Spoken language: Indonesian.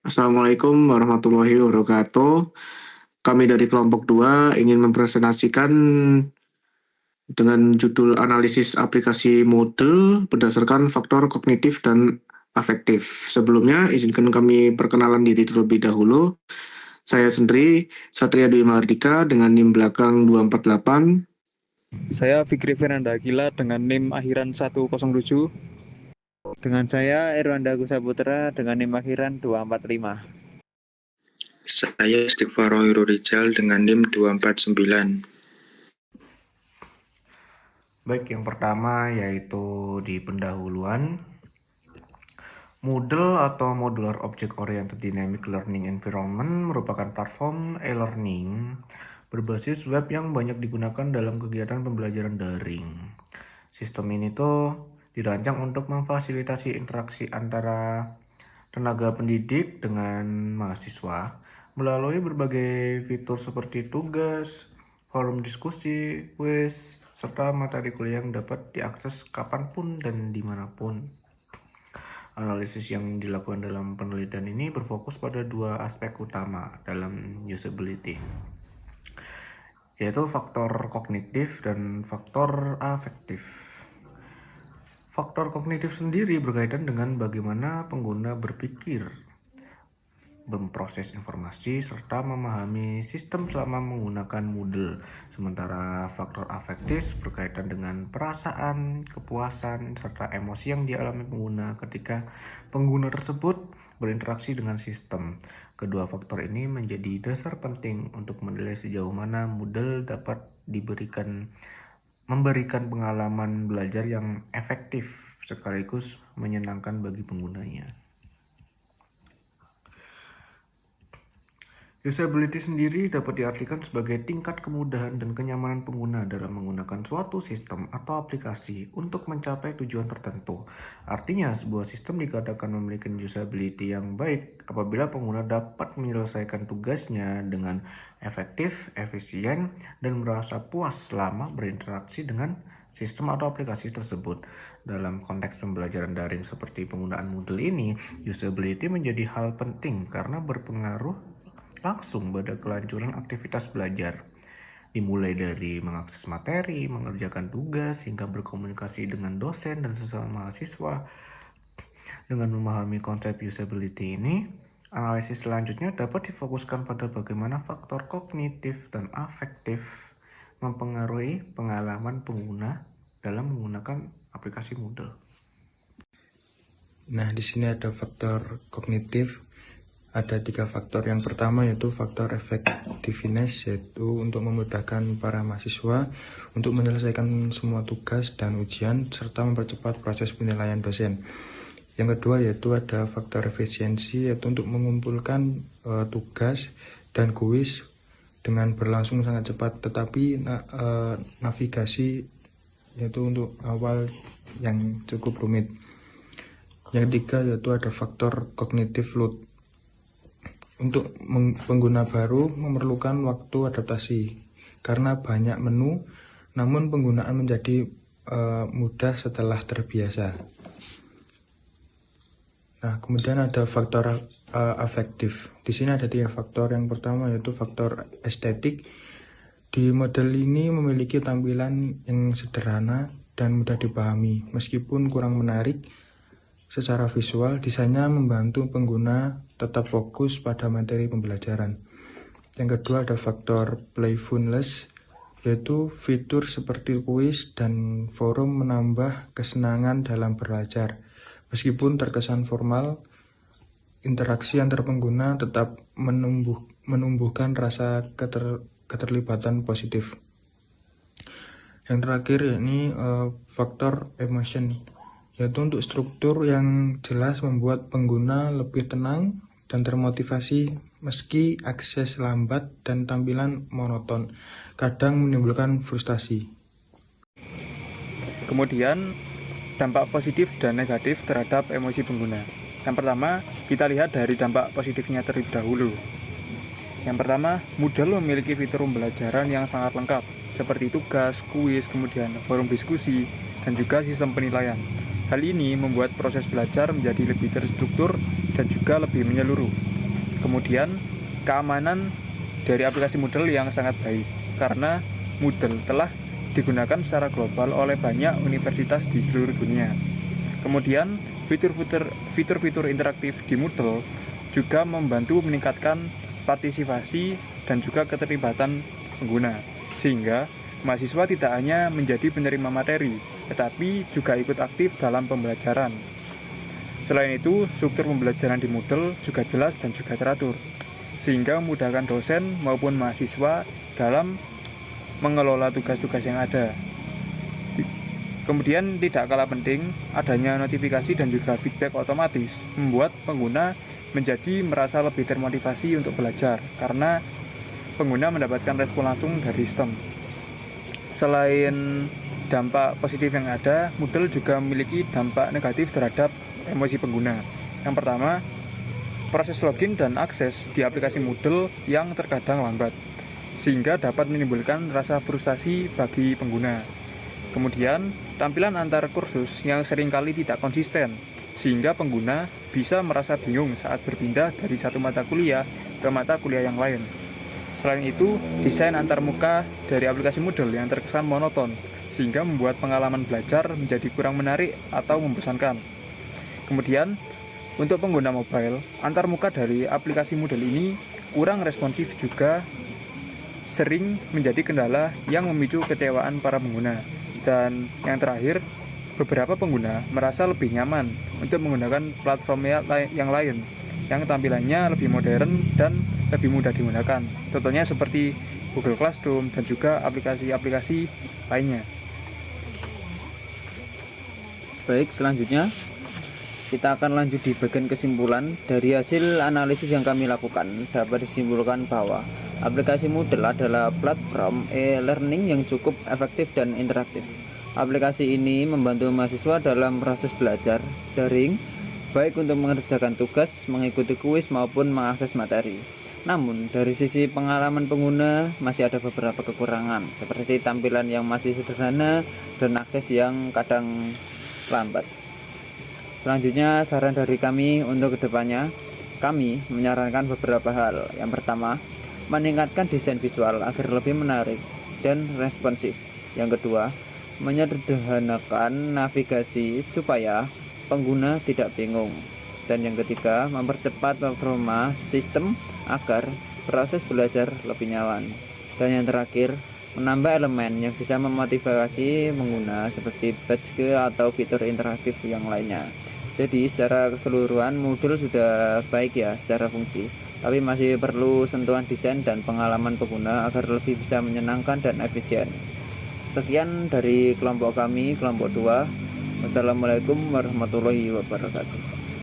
Assalamualaikum warahmatullahi wabarakatuh. Kami dari kelompok 2 ingin mempresentasikan dengan judul analisis aplikasi model berdasarkan faktor kognitif dan afektif. Sebelumnya, izinkan kami perkenalan diri terlebih dahulu. Saya sendiri Satria Dwi Mahardika dengan NIM belakang 248. Saya Fikri Fernanda Gila dengan NIM akhiran 107. Dengan saya Irwanda Gusaputra dengan NIM akhiran 245. Saya Istighfar Rizal dengan NIM 249. Baik, yang pertama yaitu di pendahuluan. Moodle atau Modular Object Oriented Dynamic Learning Environment merupakan platform e-learning berbasis web yang banyak digunakan dalam kegiatan pembelajaran daring. Sistem ini tuh dirancang untuk memfasilitasi interaksi antara tenaga pendidik dengan mahasiswa melalui berbagai fitur seperti tugas, forum diskusi, kuis, serta materi kuliah yang dapat diakses kapanpun dan dimanapun. Analisis yang dilakukan dalam penelitian ini berfokus pada dua aspek utama dalam usability, yaitu faktor kognitif dan faktor afektif. Faktor kognitif sendiri berkaitan dengan bagaimana pengguna berpikir, memproses informasi, serta memahami sistem selama menggunakan Moodle. Sementara faktor afektif berkaitan dengan perasaan, kepuasan, serta emosi yang dialami pengguna ketika pengguna tersebut berinteraksi dengan sistem. Kedua faktor ini menjadi dasar penting untuk menilai sejauh mana Moodle dapat memberikan pengalaman belajar yang efektif sekaligus menyenangkan bagi penggunanya. Usability sendiri dapat diartikan sebagai tingkat kemudahan dan kenyamanan pengguna dalam menggunakan suatu sistem atau aplikasi untuk mencapai tujuan tertentu. Artinya, sebuah sistem dikatakan memiliki usability yang baik apabila pengguna dapat menyelesaikan tugasnya dengan efektif, efisien, dan merasa puas selama berinteraksi dengan sistem atau aplikasi tersebut. Dalam konteks pembelajaran daring seperti penggunaan Moodle ini, usability menjadi hal penting karena berpengaruh langsung pada kelancaran aktivitas belajar, dimulai dari mengakses materi, mengerjakan tugas, hingga berkomunikasi dengan dosen dan sesama mahasiswa. Dengan memahami konsep usability ini, analisis selanjutnya dapat difokuskan pada bagaimana faktor kognitif dan afektif mempengaruhi pengalaman pengguna dalam menggunakan aplikasi Moodle. Nah, di sini ada faktor kognitif. Ada 3 faktor. Yang pertama yaitu faktor effectiveness, yaitu untuk memudahkan para mahasiswa untuk menyelesaikan semua tugas dan ujian serta mempercepat proses penilaian dosen. Yang kedua yaitu ada faktor efisiensi, yaitu untuk mengumpulkan tugas dan kuis dengan berlangsung sangat cepat, tetapi navigasi yaitu untuk awal yang cukup rumit. Yang ketiga yaitu ada faktor cognitive load. Untuk pengguna baru memerlukan waktu adaptasi karena banyak menu, namun penggunaan menjadi mudah setelah terbiasa. Nah, kemudian ada faktor afektif. Di sini ada 3 faktor. Yang pertama yaitu faktor estetik. Di model ini memiliki tampilan yang sederhana dan mudah dipahami, meskipun kurang menarik secara visual. Desainnya membantu pengguna tetap fokus pada materi pembelajaran. Yang kedua ada faktor playfulness, yaitu fitur seperti kuis dan forum menambah kesenangan dalam belajar. Meskipun terkesan formal, interaksi antar pengguna tetap menumbuhkan rasa keterlibatan positif. Yang terakhir yakni faktor emotion, yaitu untuk struktur yang jelas membuat pengguna lebih tenang dan termotivasi meski akses lambat dan tampilan monoton kadang menimbulkan frustasi. Kemudian, dampak positif dan negatif terhadap emosi pengguna. Yang pertama, kita lihat dari dampak positifnya terlebih dahulu. Yang pertama, Moodle memiliki fitur pembelajaran yang sangat lengkap, seperti tugas, kuis, kemudian forum diskusi, dan juga sistem penilaian. Hal ini membuat proses belajar menjadi lebih terstruktur dan juga lebih menyeluruh. Kemudian keamanan dari aplikasi Moodle yang sangat baik, karena Moodle telah digunakan secara global oleh banyak universitas di seluruh dunia. Kemudian fitur-fitur interaktif di Moodle juga membantu meningkatkan partisipasi dan juga keterlibatan pengguna, sehingga mahasiswa tidak hanya menjadi penerima materi, tetapi juga ikut aktif dalam pembelajaran. Selain itu, struktur pembelajaran di Moodle juga jelas dan juga teratur, sehingga memudahkan dosen maupun mahasiswa dalam mengelola tugas-tugas yang ada. Kemudian tidak kalah penting, adanya notifikasi dan juga feedback otomatis membuat pengguna menjadi merasa lebih termotivasi untuk belajar, karena pengguna mendapatkan respon langsung dari sistem. Selain dampak positif yang ada, Moodle juga memiliki dampak negatif terhadap emosi pengguna. Yang pertama, proses login dan akses di aplikasi Moodle yang terkadang lambat, sehingga dapat menimbulkan rasa frustasi bagi pengguna. Kemudian, tampilan antar kursus yang seringkali tidak konsisten, sehingga pengguna bisa merasa bingung saat berpindah dari satu mata kuliah ke mata kuliah yang lain. Selain itu, desain antarmuka dari aplikasi Moodle yang terkesan monoton, sehingga membuat pengalaman belajar menjadi kurang menarik atau membosankan. Kemudian, untuk pengguna mobile, antarmuka dari aplikasi Moodle ini kurang responsif, juga sering menjadi kendala yang memicu kecewaan para pengguna. Dan yang terakhir, beberapa pengguna merasa lebih nyaman untuk menggunakan platform yang lain yang tampilannya lebih modern dan lebih mudah digunakan. Contohnya seperti Google Classroom dan juga aplikasi-aplikasi lainnya. Baik, selanjutnya kita akan lanjut di bagian kesimpulan. Dari hasil analisis yang kami lakukan, dapat disimpulkan bahwa aplikasi Moodle adalah platform e-learning yang cukup efektif dan interaktif. Aplikasi ini membantu mahasiswa dalam proses belajar daring, baik untuk mengerjakan tugas, mengikuti kuis, maupun mengakses materi. Namun, dari sisi pengalaman pengguna, masih ada beberapa kekurangan, seperti tampilan yang masih sederhana dan akses yang kadang lambat. Selanjutnya, saran dari kami untuk kedepannya, kami menyarankan beberapa hal. Yang pertama, meningkatkan desain visual agar lebih menarik dan responsif. Yang kedua, menyederhanakan navigasi supaya pengguna tidak bingung. Dan yang ketiga, mempercepat performa sistem agar proses belajar lebih nyaman. Dan yang terakhir, menambah elemen yang bisa memotivasi pengguna seperti badge atau fitur interaktif yang lainnya. Jadi secara keseluruhan Moodle sudah baik ya secara fungsi, tapi masih perlu sentuhan desain dan pengalaman pengguna agar lebih bisa menyenangkan dan efisien. Sekian dari kelompok kami, kelompok 2. Wassalamualaikum warahmatullahi wabarakatuh.